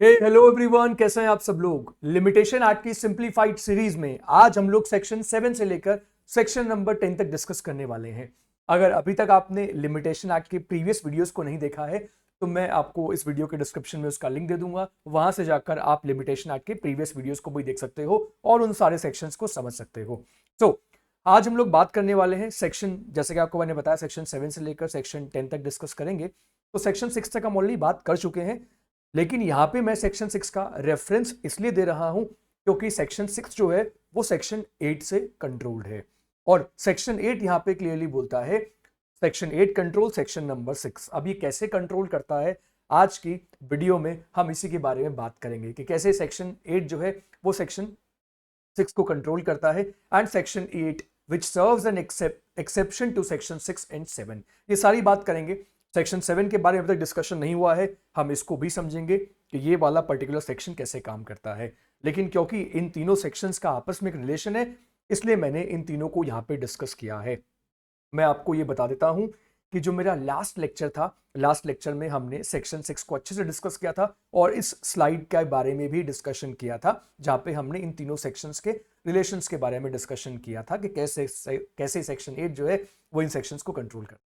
Hello everyone, कैसे हैं आप सब लोग। लिमिटेशन आर्ट की सिंप्लीफाइड सीरीज में आज हम लोग सेक्शन 7 से लेकर सेक्शन नंबर 10 तक डिस्कस करने वाले हैं। अगर अभी तक आपने लिमिटेशन आर्ट की प्रीवियस वीडियोस को नहीं देखा है तो मैं आपको इस वीडियो के डिस्क्रिप्शन में उसका लिंक दे दूंगा। वहां से जाकर आप लिमिटेशन आर्ट के प्रीवियस वीडियोस को भी देख सकते हो और उन सारे सेक्शंस को समझ सकते हो। तो आज हम लोग बात करने वाले हैं सेक्शन, जैसे कि आपको मैंने बताया, सेक्शन 7 से लेकर सेक्शन 10 तक डिस्कस करेंगे। तो सेक्शन 6 तक हम ऑलरेडी बात कर चुके हैं, लेकिन यहां पे मैं सेक्शन 6 का रेफरेंस इसलिए दे रहा हूं क्योंकि सेक्शन 6 जो है वो सेक्शन 8 से कंट्रोल्ड है और सेक्शन 8 यहां पे क्लियरली बोलता है सेक्शन 8 कंट्रोल सेक्शन नंबर 6। अब ये कैसे कंट्रोल करता है, आज की वीडियो में हम इसी के बारे में बात करेंगे कि कैसे सेक्शन 8 जो है वो सेक्शन 6 को कंट्रोल करता है and section 8 which serves an exception to section 6 and 7। ये सारी बात करेंगे। सेक्शन 7 के बारे में अभी तक डिस्कशन नहीं हुआ है, हम इसको भी समझेंगे कि ये वाला पर्टिकुलर सेक्शन कैसे काम करता है। लेकिन क्योंकि इन तीनों सेक्शंस का आपस में एक रिलेशन है, इसलिए मैंने इन तीनों को यहां पे डिस्कस किया है। मैं आपको ये बता देता हूं कि जो मेरा लास्ट लेक्चर था, लास्ट लेक्चर में हमने सेक्शन 6 को अच्छे से डिस्कस किया था और इस स्लाइड के बारे में भी डिस्कशन किया था, जहां पे हमने इन तीनों सेक्शंस के रिलेशंस के बारे में डिस्कशन किया था कि कैसे सेक्शन 8 जो है वो इन सेक्शंस को कंट्रोल करता है।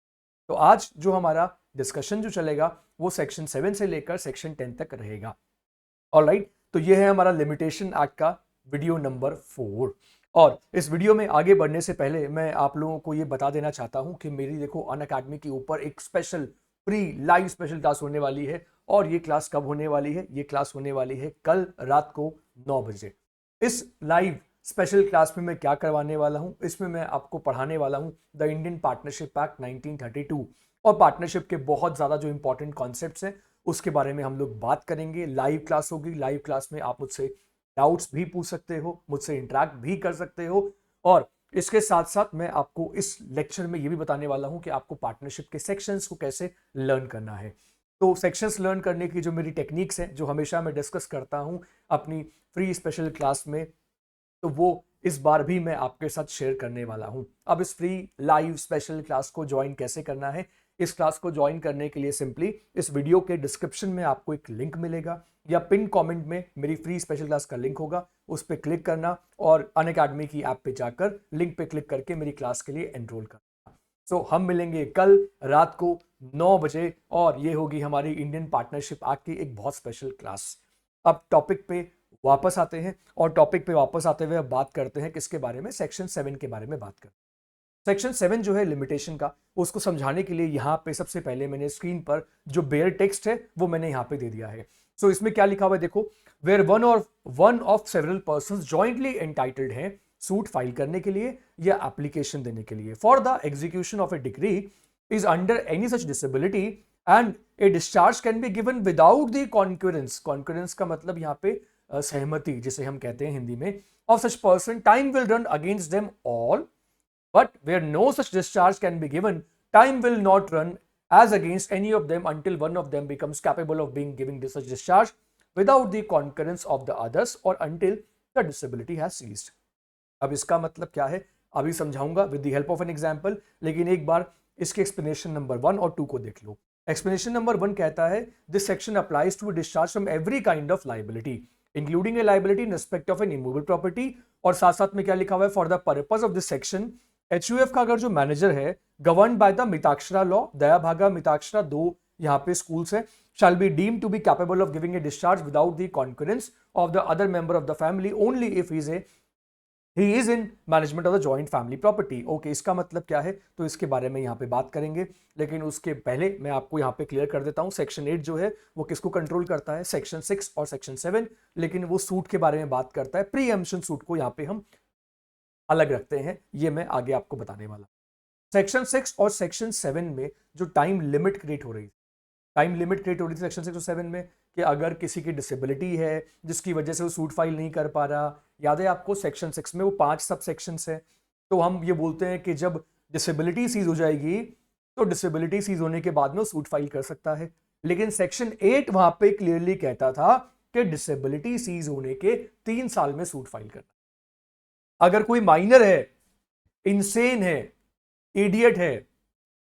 तो आज जो हमारा डिस्कशन जो चलेगा वो सेक्शन 7 से लेकर सेक्शन 10 तक रहेगा। ऑलराइट, तो ये है हमारा लिमिटेशन एक्ट का वीडियो नंबर 4। और इस वीडियो में आगे बढ़ने से पहले मैं आप लोगों को ये बता देना चाहता हूं कि मेरी देखो अनअकैडमी के ऊपर एक special free live special class होने वाली है। और ये क्लास कब होने वाली है? ये क्लास होने वाली है कल रात को 9 बजे। इस लाइव स्पेशल क्लास में मैं क्या करवाने वाला हूं, इसमें मैं आपको पढ़ाने वाला हूं द इंडियन पार्टनरशिप एक्ट 1932 और पार्टनरशिप के बहुत ज्यादा जो इंपॉर्टेंट कॉन्सेप्ट्स हैं उसके बारे में हम लोग बात करेंगे। लाइव क्लास होगी, लाइव क्लास में आप मुझसे डाउट्स भी पूछ सकते हो, मुझसे इंटरेक्ट भी कर सकते हो। और इसके साथ साथ मैं आपको इस लेक्चर में ये भी बताने वाला हूं कि आपको पार्टनरशिप के सेक्शंस को कैसे लर्न करना है। तो सेक्शंस लर्न करने की जो मेरी टेक्निक्स हैं, जो हमेशा मैं डिस्कस करता हूं अपनी फ्री स्पेशल क्लास में, तो वो इस बार भी मैं आपके साथ शेयर करने वाला हूं। अब इस फ्री लाइव स्पेशल क्लास को ज्वाइन कैसे करना है? इस क्लास को ज्वाइन करने के लिए सिंपली इस वीडियो के डिस्क्रिप्शन में आपको एक लिंक मिलेगा या पिन कमेंट में मेरी फ्री स्पेशल क्लास का लिंक होगा, उस पर क्लिक करना और अनअकैडमी की ऐप पे जाकर लिंक पे क्लिक करके मेरी क्लास के लिए एनरोल करना। सो हम मिलेंगे कल रात को 9 बजे और ये होगी हमारी इंडियन पार्टनरशिप एक्ट की एक बहुत स्पेशल क्लास। अब टॉपिक पे वापस आते हैं और टॉपिक पे वापस आते हुए अब बात करते हैं किसके बारे में? सेक्शन 7 के बारे में बात करते हैं। सेक्शन 7 जो है लिमिटेशन का, उसको समझाने के लिए यहाँ पे सबसे पहले मैंने स्क्रीन पर जो बेयर टेक्स्ट है वो मैंने यहाँ पे दे दिया है। सो इसमें क्या लिखा हुआ है देखो, where one of several person jointly entitled है सूट फाइल करने के लिए या एप्लीकेशन देने के लिए for the execution of a decree is under any such disability and a discharge can be given without the concurrence. Concurrence का मतलब यहाँ पे सहमति जिसे हम कहते हैं हिंदी में, of such person time will run against them all, but where no such discharge can be given, time will not run as against any of them until one of them becomes capable of being giving such discharge without the concurrence of the others or until the disability has ceased। अब इसका मतलब क्या है अभी समझाऊंगा with the help of an example, लेकिन एक बार इसके एक्सप्लेनेशन नंबर 1 और 2 को देख लो। एक्सप्लेनेशन नंबर 1 कहता है this section applies to discharge from every kind of liability including a liability in respect of an immovable property. और साथ साथ में क्या लिखा हुआ है, for the purpose of this section HUF का अगर जो मैनेजर है govern by the Mitakshara law, Dayabhaga Mitakshara 2 यहाँ पे स्कूल्स है, shall be deemed to be capable of giving a discharge without the concurrence of the other member of the family only if he is in management of the joint family property। Okay, इसका मतलब क्या है तो इसके बारे में यहाँ पे बात करेंगे, लेकिन उसके पहले मैं आपको यहाँ पे क्लियर कर देता हूँ सेक्शन 8 जो है वो किसको कंट्रोल करता है? सेक्शन 6 और सेक्शन 7, लेकिन वो सूट के बारे में बात करता है। प्रीएम्पशन सूट को यहाँ पे हम अलग रखते हैं, ये मैं आगे आपको बताने वाला। सेक्शन 6 और सेक्शन 7 में जो टाइम लिमिट क्रिएट हो रही थी सेक्शन 6 और 7 में कि अगर किसी की डिसेबिलिटी है जिसकी वजह से वो सूट फाइल नहीं कर पा रहा, याद है आपको सेक्शन 6 में वो 5 सब सेक्शंस है, तो हम ये बोलते हैं कि जब डिसेबिलिटी सीज हो जाएगी तो डिसेबिलिटी सीज होने के बाद में वो सूट फाइल कर सकता है। लेकिन सेक्शन 8 वहां पे क्लियरली कहता था कि डिसेबिलिटी सीज होने के 3 साल में सूट फाइल करना। अगर कोई माइनर है, इंसेन है, इडियट है,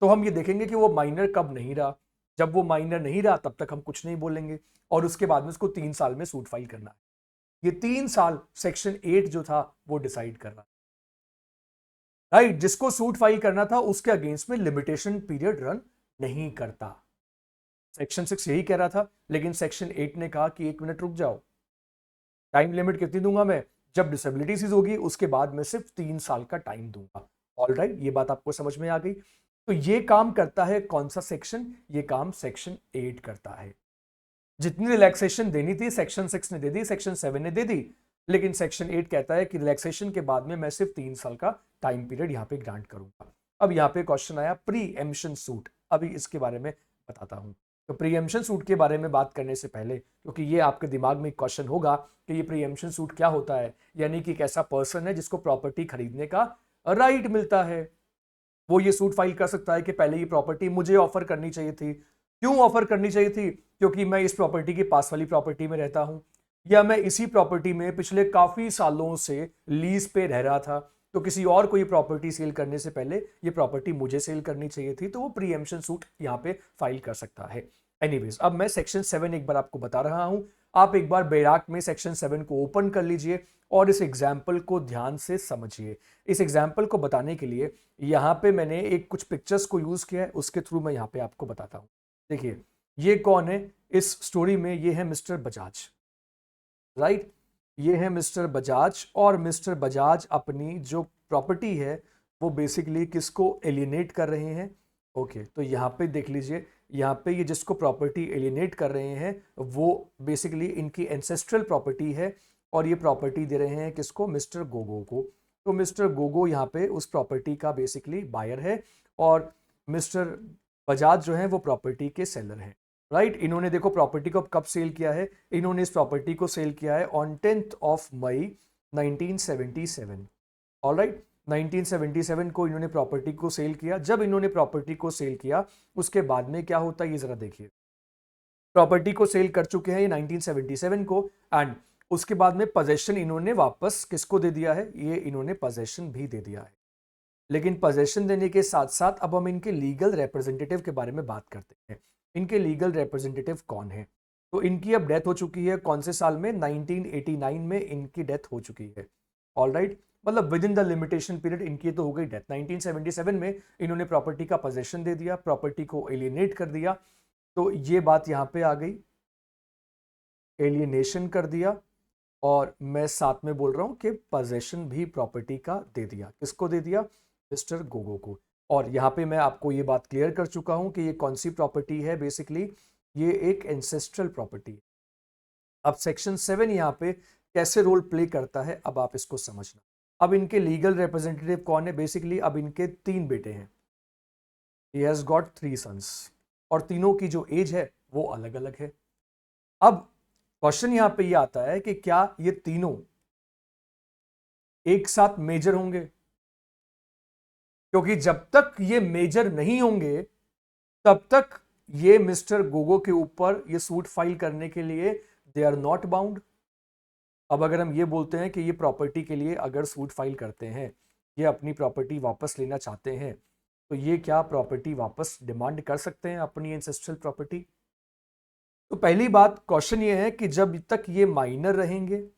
तो हम ये देखेंगे कि वो माइनर कब नहीं रहा, जब वो माइनर नहीं रहा तब तक हम कुछ नहीं बोलेंगे, और उसके बाद में उसको 3 साल में सूट फाइल करना है। ये 3 साल सेक्शन 8 जो था वो डिसाइड कर रहा, राइट। जिसको सूट फाइल करना था उसके अगेंस्ट में लिमिटेशन पीरियड रन नहीं करता। सेक्शन 6 यही कह रहा था, लेकिन सेक्शन 8 ने कहा कि 1 मिनट रुक जाओ, टाइम लिमिट कितनी दूंगा मैं, जब डिसेबिलिटी सीज होगी उसके बाद मैं सिर्फ 3 साल का टाइम दूंगा। ऑल राइट, ये बात आपको समझ में आ गई। तो ये काम करता है कौन सा सेक्शन, ये काम सेक्शन 8 करता है। जितनी रिलैक्सेशन देनी थी सेक्शन 6 ने दे दी, सेक्शन 7 ने दे दी, लेकिन सेक्शन 8 कहता है कि रिलैक्सेशन के बाद में मैं सिर्फ 3 साल का टाइम पीरियड यहां पे ग्रांट करूंगा। अब यहां पे क्वेश्चन आया प्री एम्पशन सूट, अभी इसके बारे में बताता हूं। तो प्रीएम्पशन सूट के बारे में बात करने से पहले, क्योंकि ये आपके दिमाग में एक क्वेश्चन होगा कि ये प्रीएम्पशन सूट क्या होता है, यानी कि एक ऐसा पर्सन है जिसको प्रॉपर्टी खरीदने का राइट मिलता है, वो ये सूट फाइल कर सकता है कि पहले ये प्रॉपर्टी मुझे ऑफर करनी चाहिए थी। क्यों ऑफर करनी चाहिए थी? क्योंकि मैं इस प्रॉपर्टी के पास वाली प्रॉपर्टी में रहता हूं, या मैं इसी प्रॉपर्टी में पिछले काफी सालों से लीज पे रह रहा था, तो किसी और को ये प्रॉपर्टी सेल करने से पहले ये प्रॉपर्टी मुझे सेल करनी चाहिए थी, तो वो प्रीएम्पशन सूट यहां पे फाइल कर सकता है। एनीवेज, अब मैं सेक्शन 7 एक बार आपको बता रहा हूं, आप एक बार बैराक में सेक्शन 7 को ओपन कर लीजिए और इस एग्जाम्पल को ध्यान से समझिए। इस एग्जाम्पल को बताने के लिए यहां पे मैंने एक कुछ पिक्चर्स को यूज किया है, उसके थ्रू मैं यहां पे आपको बताता हूं। देखिए, ये कौन है इस स्टोरी में? ये है मिस्टर बजाज, राइट। ये है मिस्टर बजाज, और मिस्टर बजाज अपनी जो प्रॉपर्टी है वो बेसिकली किसको एलिनेट कर रहे हैं? ओके, तो यहाँ पे देख लीजिए, यहाँ पे ये जिसको प्रॉपर्टी एलिनेट कर रहे हैं वो बेसिकली इनकी एंसेस्ट्रल प्रॉपर्टी है, और ये प्रॉपर्टी दे रहे हैं किसको? मिस्टर गोगो को। तो मिस्टर गोगो यहाँ पे उस प्रॉपर्टी का बेसिकली बायर है, और मिस्टर बजाज जो है वो प्रॉपर्टी के सेलर हैं, राइट। इन्होंने देखो प्रॉपर्टी को कब सेल किया है, इन्होंने इस प्रॉपर्टी को सेल किया है on 10th of May 1977। All right, 1977 को इन्होंने प्रॉपर्टी को सेल किया। जब इन्होंने प्रॉपर्टी को सेल किया उसके बाद में क्या होता है ये जरा देखिए। प्रॉपर्टी को सेल कर चुके हैं ये 1977 को, एंड उसके बाद में पोजेशन इन्होंने वापस किसको दे दिया है? ये इन्होंने पोजेशन भी दे दिया है। लेकिन पोजेशन देने के साथ साथ अब हम इनके लीगल रिप्रेजेंटेटिव के बारे में बात करते हैं। इनके लीगल रिप्रेजेंटेटिव कौन है? तो इनकी अब डेथ हो चुकी है कौन से साल में? 1989 में इनकी डेथ हो चुकी है। ऑल राइट, मतलब with in the limitation period इनकी तो हो गई डेथ। 1977 में इन्होंने प्रॉपर्टी का पोजेशन दे दिया, प्रॉपर्टी को एलिनेट कर दिया, तो ये बात यहां पे आ गई, एलिनेशन कर दिया, और मैं साथ में बोल रहा हूं कि पोजेशन भी प्रॉपर्टी का दे दिया। किसको दे दिया? मिस्टर गोगो को। और यहाँ पे मैं आपको ये बात क्लियर कर चुका हूं कि ये कौन सी प्रॉपर्टी है, बेसिकली ये एक एंसेस्ट्रल प्रॉपर्टी है। अब सेक्शन 7 यहाँ पे कैसे रोल प्ले करता है अब आप इसको समझना। अब इनके लीगल रिप्रेजेंटेटिव कौन है? बेसिकली अब इनके 3 बेटे हैं, ही हैज गॉट 3 सन्स, और तीनों की जो एज है वो अलग अलग है। अब क्वेश्चन यहां पे ये आता है कि क्या ये तीनों एक साथ मेजर होंगे? क्योंकि जब तक ये मेजर नहीं होंगे तब तक ये मिस्टर गोगो के ऊपर ये सूट फाइल करने के लिए दे आर नॉट बाउंड। अब अगर हम ये बोलते हैं कि ये प्रॉपर्टी के लिए अगर सूट फाइल करते हैं, ये अपनी प्रॉपर्टी वापस लेना चाहते हैं, तो ये क्या प्रॉपर्टी वापस डिमांड कर सकते हैं, अपनी एंसेस्ट्रल प्रॉपर्टी? तो पहली बात क्वेश्चन ये है कि जब तक ये माइनर रहेंगे,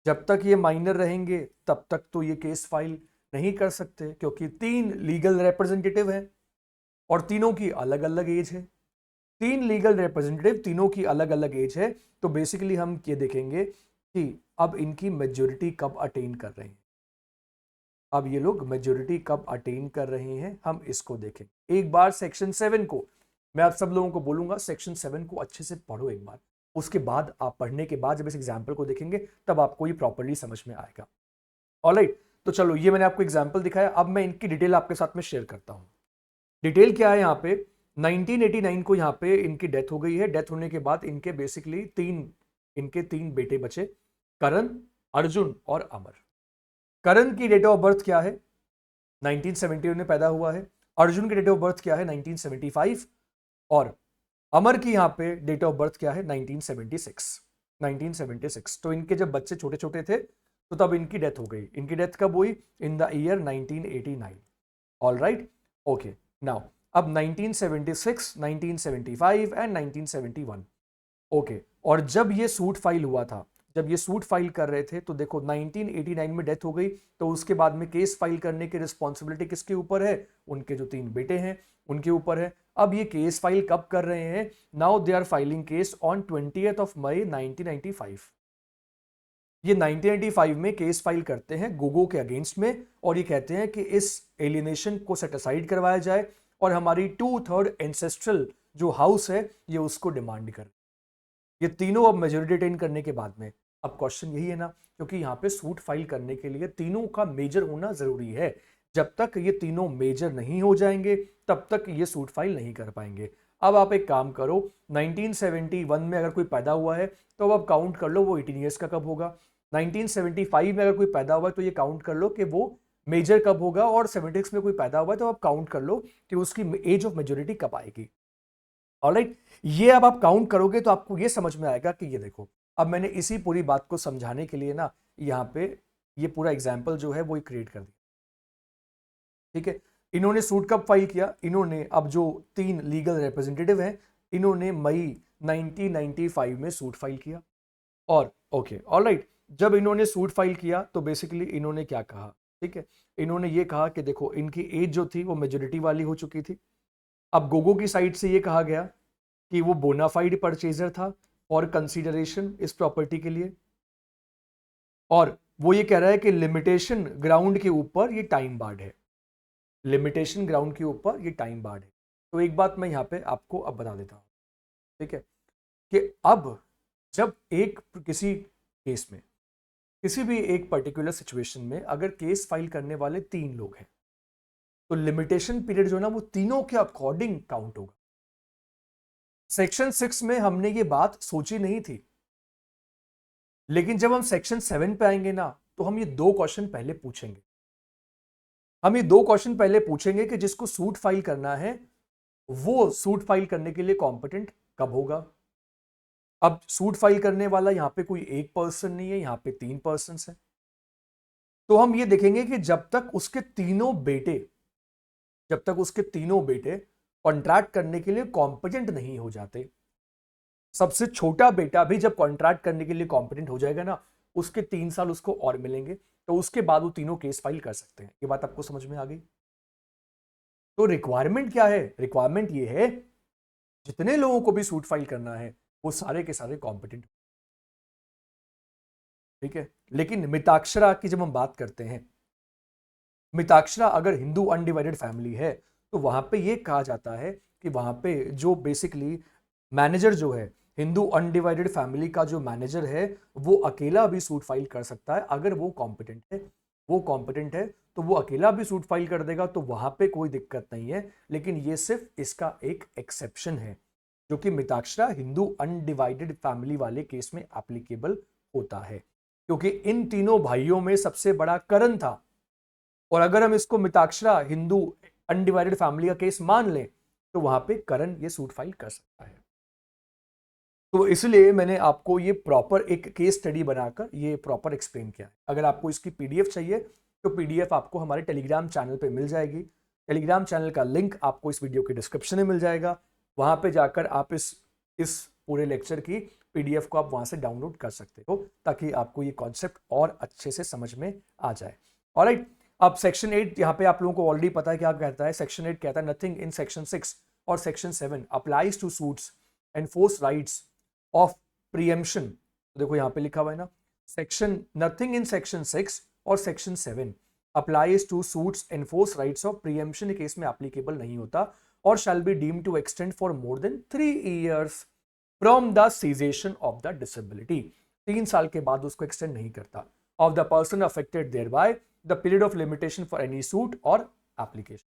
जब तक ये माइनर रहेंगे तब तक तो ये केस फाइल नहीं कर सकते, क्योंकि 3 लीगल रिप्रेजेंटेटिव हैं और तीनों की अलग अलग एज है। 3 लीगल रिप्रेजेंटेटिव, तीनों की अलग अलग एज है। तो बेसिकली हम ये देखेंगे कि अब इनकी मेजोरिटी कब अटेन कर रहे हैं, अब ये लोग मेजोरिटी कब अटेन कर रहे हैं, हम इसको देखें। एक बार सेक्शन 7 को मैं आप सब लोगों को बोलूंगा सेक्शन 7 को अच्छे से पढ़ो एक बार, उसके बाद आप पढ़ने के बाद जब इस एग्जाम्पल को देखेंगे तब आपको ये प्रॉपर्ली समझ में आएगा। ऑलराइट, तो चलो ये मैंने आपको एग्जाम्पल दिखाया, अब मैं इनकी डिटेल आपके साथ में शेयर करता हूं। डिटेल क्या है? यहाँ पे 1989 को यहाँ पे इनकी डेथ हो गई है। डेथ होने के बाद इनके बेसिकली इनके तीन बेटे बचे, करण, अर्जुन और अमर। करण की डेट ऑफ बर्थ क्या है? 1970 में पैदा हुआ है। अर्जुन की डेट ऑफ बर्थ क्या है? 1975। और अमर की यहाँ पे डेट ऑफ बर्थ क्या है? 1976। तो इनके जब बच्चे छोटे छोटे थे तो तब इनकी डेथ हो गई। इनकी डेथ कब हुई? In the year 1989। All right, okay. Now अब 1976, 1975 एंड 1971। ओके, और जब ये सूट फाइल हुआ था, जब ये सूट फाइल कर रहे थे, तो देखो 1989 में डेथ हो गई, तो उसके बाद में केस फाइल करने की रिस्पॉन्सिबिलिटी किसके ऊपर है? उनके जो 3 बेटे हैं उनके ऊपर है। अब ये केस फाइल कब कर रहे हैं? Now they are filing case on 20th of May 1995। ये 1995 में केस फाइल करते हैं गोगो के अगेंस्ट में, और ये कहते हैं कि इस एलिनेशन को सेट असाइड करवाया जाए, और हमारी 2/3 एंसेस्ट्रल जो हाउस है ये उसको डिमांड कर। ये तीनों अब मेजोरिटी अटेन करने के बाद में, अब क्वेश्चन यही है ना, क्योंकि यहाँ पे सूट फाइल करने के लिए तीनों का मेजर होना जरूरी है। जब तक ये तीनों मेजर नहीं हो जाएंगे तब तक ये सूट फाइल नहीं कर पाएंगे। अब आप एक काम करो, 1971 में अगर कोई पैदा हुआ है तो अब काउंट कर लो वो 18 ईयर्स का कब होगा। 1975 में अगर कोई पैदा हुआ है तो ये काउंट कर लो कि वो मेजर कब होगा, और 76 में कोई पैदा हुआ है तो आप काउंट कर लो कि उसकी एज ऑफ मेजोरिटी कब आएगी। ऑलराइट, ये अब आप काउंट करोगे तो आपको ये समझ में आएगा कि ये देखो, अब मैंने इसी पूरी बात को समझाने के लिए ना यहाँ पे ये पूरा एग्जाम्पल जो है वो क्रिएट कर दिया। ठीक है, इन्होंने सूट कब फाइल किया? इन्होंने, अब जो 3 लीगल रिप्रेजेंटेटिव हैं, इन्होंने मई 1995 में सूट फाइल किया। और ओके, ऑलराइट, जब इन्होंने सूट फाइल किया तो बेसिकली इन्होंने क्या कहा? ठीक है, इन्होंने ये कहा कि देखो इनकी एज जो थी वो मेजोरिटी वाली हो चुकी थी। अब गोगो की साइड से ये कहा गया कि वो बोनाफाइड परचेजर था और कंसीडरेशन इस प्रॉपर्टी के लिए, और वो ये कह रहा है कि लिमिटेशन ग्राउंड के ऊपर ये टाइम बार्ड है, लिमिटेशन ग्राउंड के ऊपर ये टाइम बार्ड है। तो एक बात मैं यहाँ पे आपको अब बता देता हूँ, ठीक है, कि अब जब एक किसी केस में, किसी भी एक पर्टिकुलर सिचुएशन में अगर केस फाइल करने वाले 3 लोग हैं तो लिमिटेशन पीरियड जो ना वो तीनों के अकॉर्डिंग काउंट होगा। सेक्शन 6 में हमने ये बात सोची नहीं थी, लेकिन जब हम सेक्शन 7 पे आएंगे ना तो हम ये 2 क्वेश्चन पहले पूछेंगे। हम ये 2 क्वेश्चन पहले पूछेंगे कि जिसको सूट फाइल करना है वो सूट फाइल करने के लिए कॉम्पिटेंट कब होगा। अब सूट फाइल करने वाला यहां पे कोई एक पर्सन नहीं है, यहां पे 3 पर्सन है। तो हम ये देखेंगे कि जब तक उसके तीनों बेटे कॉन्ट्रैक्ट करने के लिए कॉम्पिटेंट नहीं हो जाते, सबसे छोटा बेटा भी जब कॉन्ट्रैक्ट करने के लिए कॉम्पिटेंट हो जाएगा ना, उसके 3 साल उसको और मिलेंगे, तो उसके बाद वो तीनों केस फाइल कर सकते हैं। ये बात आपको समझ में आ गई? तो रिक्वायरमेंट क्या है? रिक्वायरमेंट ये है जितने लोगों को भी सूट फाइल करना है वो सारे के सारे कॉम्पिटेंट। ठीक है, लेकिन मिताक्षरा की जब हम बात करते हैं, मिताक्षरा अगर हिंदू अनडिवाइडेड फैमिली है तो वहां पे ये कहा जाता है कि वहां पे जो बेसिकली मैनेजर जो है, हिंदू अनडिवाइडेड फैमिली का जो मैनेजर है वो अकेला भी सूट फाइल कर सकता है अगर वो कॉम्पिटेंट है। वो कॉम्पिटेंट है तो वो अकेला भी सूट फाइल कर देगा, तो वहां पे कोई दिक्कत नहीं है। लेकिन ये सिर्फ इसका एक एक्सेप्शन है जो कि मिताक्षरा हिंदू अनडिवाइडेड फैमिली वाले केस में एप्लीकेबल होता है, क्योंकि इन तीनों भाइयों में सबसे बड़ा करण था, और अगर हम इसको मिताक्षरा हिंदू अनडिवाइडेड फैमिली का केस मान लें तो वहां पे करण ये सूट फाइल कर सकता है। तो इसलिए मैंने आपको ये प्रॉपर एक केस स्टडी बनाकर ये प्रॉपर एक्सप्लेन किया है। अगर आपको इसकी पीडीएफ चाहिए तो पीडीएफ आपको हमारे टेलीग्राम चैनल पे मिल जाएगी। टेलीग्राम चैनल का लिंक आपको इस वीडियो के डिस्क्रिप्शन में मिल जाएगा। वहां पे जाकर आप इस पूरे लेक्चर की पीडीएफ को आप वहां से डाउनलोड कर सकते हो, ताकि आपको ये कॉन्सेप्ट और अच्छे से समझ में आ जाए। ऑलराइट, अब सेक्शन 8 यहाँ पे आप लोगों को ऑलरेडी पता है क्या कहता है। सेक्शन 8 कहता है नथिंग इन सेक्शन 6 और section 7 applies to suits enforce rights of preemption. देखो यहाँ पे लिखा हुआ है ना, सेक्शन नथिंग इन सेक्शन 6 और section 7 applies to suits enforce rights of preemption case में एप्लीकेबल नहीं होता, और shall be deemed to extend for more than 3 years from the cessation of the disability. 3 साल के बाद उसको एक्सटेंड नहीं करता। Of the person affected thereby the period of limitation for any suit और एप्लीकेशन।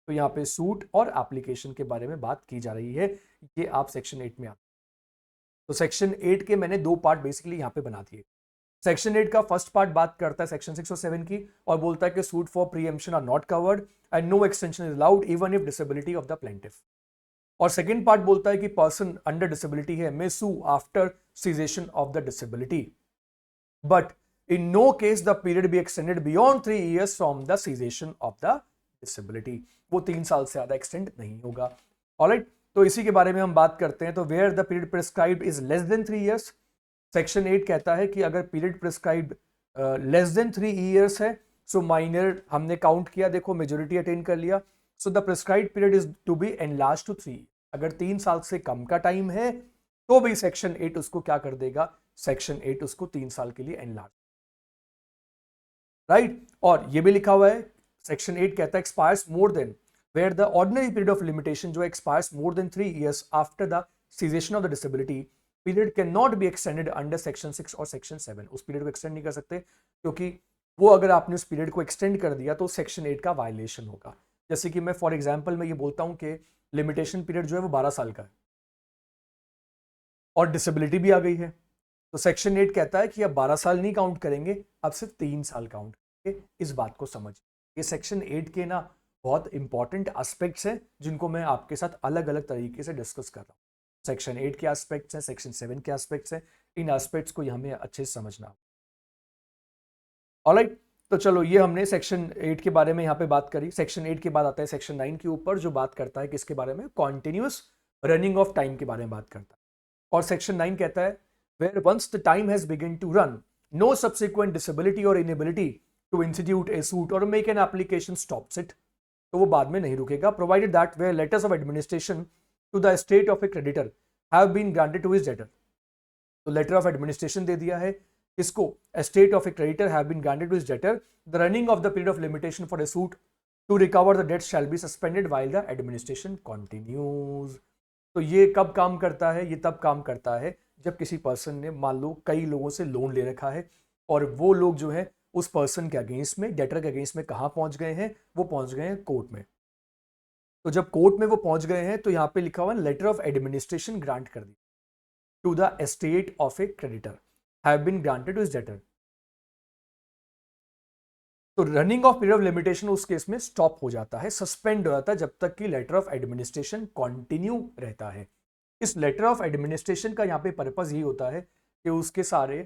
तो यहाँ पे सूट और एप्लीकेशन के बारे में बात की जा रही है, ये आप सेक्शन 8 में आते। तो सेक्शन 8 के मैंने 2 पार्ट बेसिकली यहाँ पे बना दिए। सेक्शन 8 का फर्स्ट पार्ट बात करता है सेक्शन 6 और 7 की, और बोलता है कि suit for preemption are not covered and no extension is allowed even if disability of the plaintiff. और सेकेंड पार्ट बोलता है कि पर्सन अंडर डिसेबिलिटी है may sue after cessation of the disability, but in no case the period be extended beyond 3 years from the cessation of the disability, वो 3 साल से ज़्यादा extend नहीं होगा। ऑलराइट, तो इसी के बारे में हम बात करते हैं। तो where the period prescribed is less than 3 years, section 8 कहता है कि अगर period prescribed less than 3 years है, सो माइनर हमने काउंट किया, देखो मेजोरिटी अटेन कर लिया, so the prescribed period is to be enlarge to 3। अगर 3 साल से कम का टाइम है तो भी सेक्शन 8 उसको क्या कर देगा, सेक्शन 8 उसको 3 साल के लिए एनलार्ज, राइट। और ये भी लिखा हुआ है, सेक्शन 8 कहता है expires more than, where the ordinary period of limitation जो expires more than 3 years after the cessation of the disability, period can not be extended under section 6 और सेक्शन 7। उस पीरियड को एक्सटेंड नहीं कर सकते, क्योंकि वो अगर आपने उस पीरियड को एक्सटेंड कर दिया तो सेक्शन 8 का वायलेशन होगा। जैसे कि मैं फॉर एग्जांपल मैं ये बोलता हूं कि लिमिटेशन पीरियड जो है वो 12 साल का है और डिसेबिलिटी भी आ गई है, तो सेक्शन 8 कहता है कि अब 12 साल नहीं काउंट करेंगे, अब सिर्फ 3 साल काउंट करेंगे। इस बात को समझ, ये सेक्शन 8 के ना बहुत इंपॉर्टेंट एस्पेक्ट्स हैं जिनको मैं आपके साथ अलग अलग तरीके से डिस्कस कर रहा हूँ। सेक्शन 8 के एस्पेक्ट्स हैं, सेक्शन 7 के एस्पेक्ट्स हैं, इन एस्पेक्ट्स को हमें अच्छे से समझना। ऑलराइट, तो चलो ये हमने सेक्शन 8 के बारे में यहाँ पे बात करी। सेक्शन 8 के बाद आता है सेक्शन 9 के ऊपर, जो बात करता है किसके बारे में, कॉन्टिन्यूस रनिंग ऑफ टाइम के बारे में बात करता है। और सेक्शन 9 कहता है where once the time has begun to run, no subsequent disability or inability to institute a suit or make an application stops it। तो वो बाद में नहीं रुकेगा, provided that where letters of administration to the estate of a creditor have been granted to his debtor। तो letter of administration दे दिया है इसको, estate of a creditor have been granted to his debtor, the running of the period of limitation for a suit to recover the debt shall be suspended while the administration continues। तो ये कब काम करता है, ये तब काम करता है जब किसी पर्सन ने मान लो कई लोगों से लोन ले रखा है और वो लोग जो है उस पर्सन के अगेंस्ट में, डेटर के अगेंस्ट में कहाँ पहुंच गए हैं, वो पहुंच गए हैं कोर्ट में। तो जब कोर्ट में वो पहुंच गए हैं तो यहाँ पे लिखा हुआ लेटर ऑफ एडमिनिस्ट्रेशन ग्रांट कर दी to the estate of a creditor have been granted to his debtor. तो running of period of limitation उस केस में स्टॉप हो जाता है, सस्पेंड हो जाता है, जब तक कि लेटर ऑफ एडमिनिस्ट्रेशन कंटिन्यू रहता है। इस लेटर ऑफ एडमिनिस्ट्रेशन का यहाँ पे पर्पस ये होता है कि उसके सारे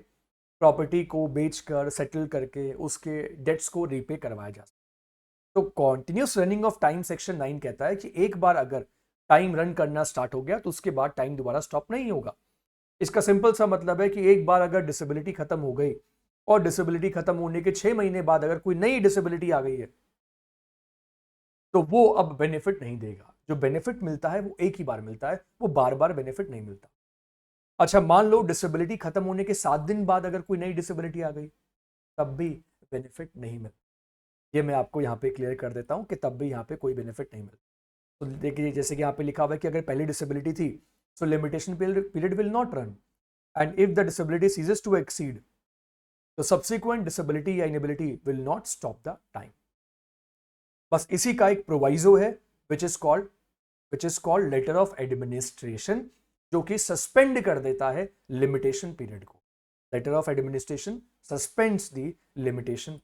प्रॉपर्टी को बेचकर सेटल करके उसके डेट्स को रीपे करवाया जा सके। तो continuous running of time section 9 कहता है कि एक बार अगर टाइम रन करना स्टार्ट हो गया तो उसके बाद टाइम दोबारा स्टॉप नहीं होगा। इसका सिंपल सा मतलब है कि एक बार अगर डिसेबिलिटी खत्म हो गई और डिसेबिलिटी खत्म होने के 6 महीने बाद अगर कोई नई डिसेबिलिटी आ गई है तो वो अब बेनिफिट नहीं देगा। जो बेनिफिट मिलता है वो एक ही बार मिलता है, वो बार बार बेनिफिट नहीं मिलता। अच्छा, मान लो डिसेबिलिटी खत्म होने के 7 दिन बाद अगर कोई नई डिसेबिलिटी आ गई तब भी बेनिफिट नहीं मिलता। ये मैं आपको यहाँ पे क्लियर कर देता हूँ कि तब भी यहाँ पे कोई बेनिफिट नहीं मिलता। तो देखिए जैसे कि यहाँ पे लिखा हुआ है कि अगर पहली डिसेबिलिटी थी so limitation period will not run and if the disability ceases to exceed तो सब्सिक्वेंट डिसेबिलिटी या inability will not stop the time. बस इसी का एक प्रोवाइजो है which is called letter of administration, जो कि सस्पेंड कर देता है लिमिटेशन पीरियड को। Letter of administration suspends the limitation.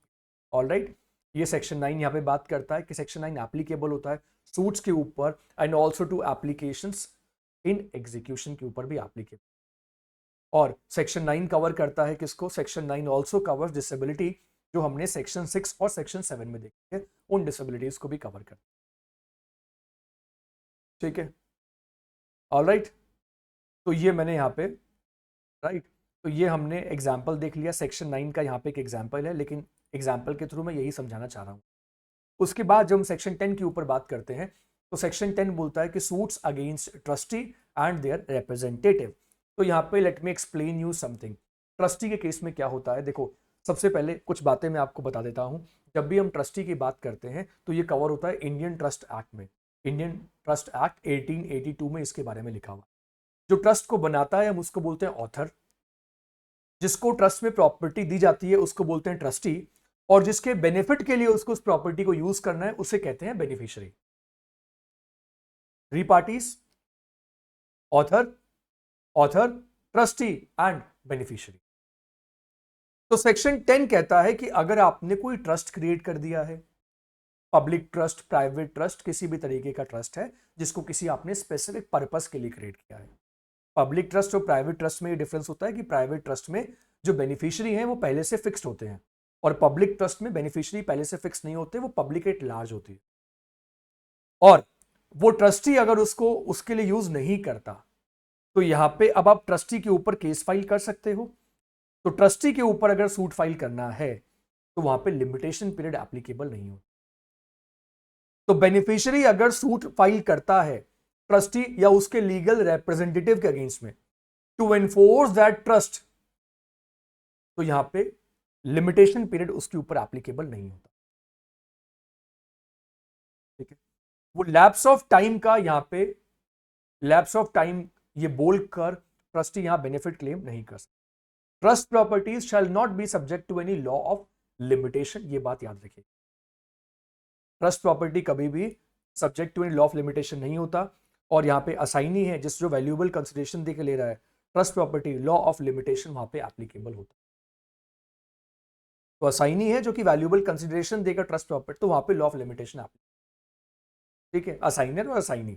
Alright, ये सेक्शन 9 यहाँ पे बात करता है कि सेक्शन 9 एप्लीकेबल होता है सूट्स के ऊपर and also to applications in execution के ऊपर भी एप्लीकेबल। और सेक्शन 9 कवर करता है किसको, सेक्शन 9 ऑल्सो कवर्स डिसेबिलिटी, जो हमने सेक्शन 6 और सेक्शन 7 में देखी है, उन डिसेबिलिटीज को भी कवर करता है। ठीक है, ऑलराइट, तो ये मैंने यहाँ पे राइट तो ये हमने एग्जाम्पल देख लिया। सेक्शन 9 का यहाँ पे एक एग्जाम्पल है, लेकिन एग्जाम्पल के थ्रू मैं यही समझाना चाह रहा हूँ। उसके बाद जब हम सेक्शन 10 के ऊपर बात करते हैं तो सेक्शन 10 बोलता है कि suits against trustee and their representative. तो यहाँ पे let me explain you something. Trustee के केस में क्या होता है, देखो सबसे पहले कुछ बातें मैं आपको बता देता हूँ। जब भी हम ट्रस्टी की बात करते हैं तो ये कवर होता है इंडियन ट्रस्ट एक्ट में। इंडियन ट्रस्ट एक्ट 1882 में इसके बारे में लिखा हुआ। जो ट्रस्ट को बनाता है हम उसको बोलते हैं ऑथर, जिसको ट्रस्ट में प्रॉपर्टी दी जाती है उसको बोलते हैं ट्रस्टी, और जिसके बेनिफिट के लिए उसको उस प्रॉपर्टी को यूज करना है उसे कहते हैं beneficiary. Three parties, author, trustee and beneficiary. तो सेक्शन 10 कहता है कि अगर आपने कोई ट्रस्ट क्रिएट कर दिया है, पब्लिक ट्रस्ट, प्राइवेट ट्रस्ट, किसी भी तरीके का ट्रस्ट है जिसको किसी आपने स्पेसिफिक पर्पस के लिए क्रिएट किया है। पब्लिक ट्रस्ट और प्राइवेट ट्रस्ट में ये डिफरेंस होता है कि प्राइवेट ट्रस्ट में जो बेनिफिशियरी हैं वो पहले से फिक्स्ड होते हैं और पब्लिक ट्रस्ट में बेनिफिशियरी पहले से फिक्स नहीं होते, वो पब्लिक एट लार्ज होती है। और वो ट्रस्टी अगर उसको उसके लिए यूज नहीं करता तो यहां पे अब आप ट्रस्टी के ऊपर केस फाइल कर सकते हो। तो ट्रस्टी के ऊपर अगर सूट फाइल करना है तो वहां पे लिमिटेशन पीरियड एप्लीकेबल नहीं हो। तो बेनिफिशियरी अगर सूट फाइल करता है ट्रस्टी या उसके लीगल रिप्रेजेंटेटिव के अगेंस्ट में टू एनफोर्स दैट ट्रस्ट, तो यहां पे लिमिटेशन पीरियड उसके ऊपर एप्लीकेबल नहीं होता। ठीक है, वो लैप्स ऑफ टाइम का यहां पे लैप्स ऑफ टाइम ये बोलकर ट्रस्टी यहां बेनिफिट क्लेम नहीं कर सकता। Trust properties shall not be subject to any law of limitation, ये बात याद रखिए। ट्रस्ट प्रॉपर्टी कभी भी subject to any law of limitation नहीं होता। और यहां पे असाइनी है जिस जो वैल्यूएबल कंसिडरेशन देकर ले रहा है, trust property law of limitation वहां पे एप्लीकेबल होता है। तो असाइनी है जो कि वैल्यूएबल कंसिडरेशन देकर ट्रस्ट प्रॉपर्टी, तो वहां पे लॉ ऑफ लिमिटेशन एप्लीकेबल। ठीक है, असाइनर और असाइनी,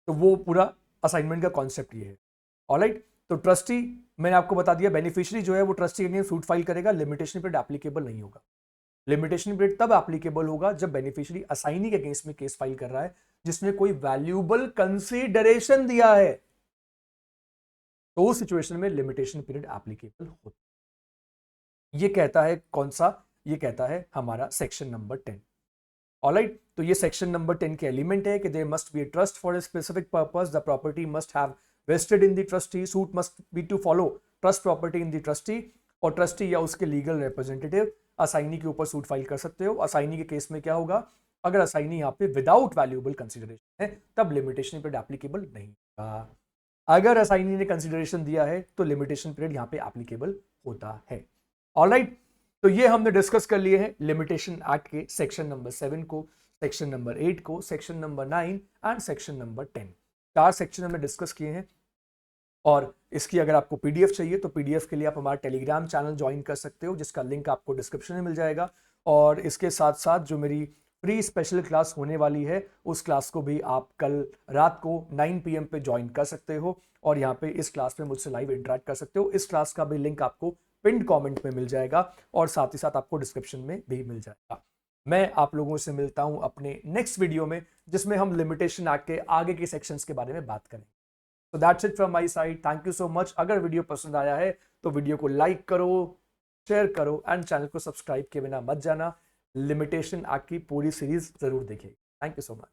तो वो पूरा असाइनमेंट का कॉन्सेप्ट ये है। ऑलराइट, तो ट्रस्टी मैंने आपको बता दिया, बेनिफिशियरी जो है वो ट्रस्टी के अगेंस्ट सूट फाइल करेगा, लिमिटेशन पीरियड एप्लीकेबल नहीं होगा। लिमिटेशन पीरियड तब एप्लीकेबल होगा जब बेनिफिशियरी असाइनी के अगेंस्ट में केस फाइल कर रहा है जिसने कोई वैल्यूएबल कंसीडरेशन दिया है, तो उस सिचुएशन में लिमिटेशन पीरियड एप्लीकेबल होता है। ये कहता है कौन सा, ये कहता है हमारा सेक्शन नंबर 10। ऑलराइट, तो ये सेक्शन नंबर 10 के एलिमेंट है कि there must be a trust for a specific purpose, the property must have vested in the trustee, suit must be to follow trust property in the trustee, और trustee या उसके legal representative assignee के ऊपर suit file कर सकते हो। Assignee के case में क्या होगा, अगर असाइनी यहाँ पे विदाउट वैल्यूएबल कंसिडरेशन है तब लिमिटेशन पीरियड एप्लीकेबल नहीं होगा। अगर असाइनी ने कंसिडरेशन दिया है तो लिमिटेशन पीरियड यहाँ पे एप्लीकेबल होता है। ऑलराइट, तो ये हमने डिस्कस कर लिए हैं लिमिटेशन एक्ट के सेक्शन नंबर 7 को, सेक्शन नंबर 8 को, section number 9 and section number 10। 4 section हमने डिस्कस किए हैं। और इसकी अगर आपको पीडीएफ चाहिए तो पीडीएफ के लिए आप हमारा टेलीग्राम चैनल ज्वाइन कर सकते हो जिसका लिंक आपको डिस्क्रिप्शन में मिल जाएगा। और इसके साथ साथ जो मेरी फ्री स्पेशल क्लास होने वाली है उस क्लास को भी आप कल रात को 9 PM पे ज्वाइन कर सकते हो और यहाँ पे इस क्लास में मुझसे लाइव इंटरेक्ट कर सकते हो। इस क्लास का भी लिंक आपको पिन कमेंट में मिल जाएगा और साथ ही साथ आपको डिस्क्रिप्शन में भी मिल जाएगा। मैं आप लोगों से मिलता हूं अपने नेक्स्ट वीडियो में जिसमें हम लिमिटेशन एक्ट के आगे के सेक्शंस के बारे में बात करेंगे। तो that's it from my side, thank you so much. अगर वीडियो पसंद आया है तो वीडियो को लाइक करो, शेयर करो एंड चैनल को सब्सक्राइब किए बिना मत जाना। लिमिटेशन एक्ट की पूरी सीरीज जरूर देखिए। Thank you so much.